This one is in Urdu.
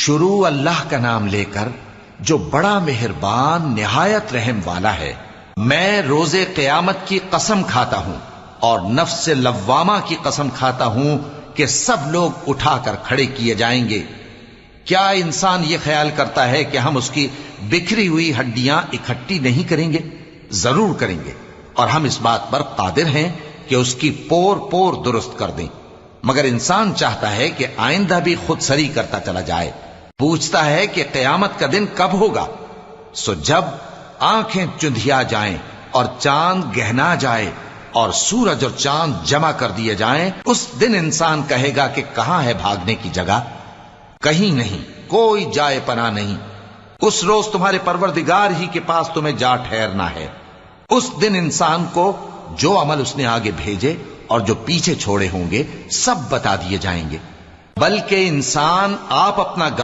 شروع اللہ کا نام لے کر جو بڑا مہربان نہایت رحم والا ہے۔ میں روز قیامت کی قسم کھاتا ہوں اور نفس لوامہ کی قسم کھاتا ہوں کہ سب لوگ اٹھا کر کھڑے کیے جائیں گے۔ کیا انسان یہ خیال کرتا ہے کہ ہم اس کی بکھری ہوئی ہڈیاں اکٹھی نہیں کریں گے؟ ضرور کریں گے، اور ہم اس بات پر قادر ہیں کہ اس کی پور پور درست کر دیں۔ مگر انسان چاہتا ہے کہ آئندہ بھی خود سری کرتا چلا جائے، پوچھتا ہے کہ قیامت کا دن کب ہوگا۔ سو جب آنکھیں چندھیا جائیں اور چاند گہنا جائے اور سورج اور چاند جمع کر دیے جائیں، اس دن انسان کہے گا کہ کہاں ہے بھاگنے کی جگہ؟ کہیں نہیں، کوئی جائے پناہ نہیں۔ اس روز تمہارے پروردگار ہی کے پاس تمہیں جا ٹھہرنا ہے۔ اس دن انسان کو جو عمل اس نے آگے بھیجے اور جو پیچھے چھوڑے ہوں گے سب بتا دیے جائیں گے، بلکہ انسان آپ اپنا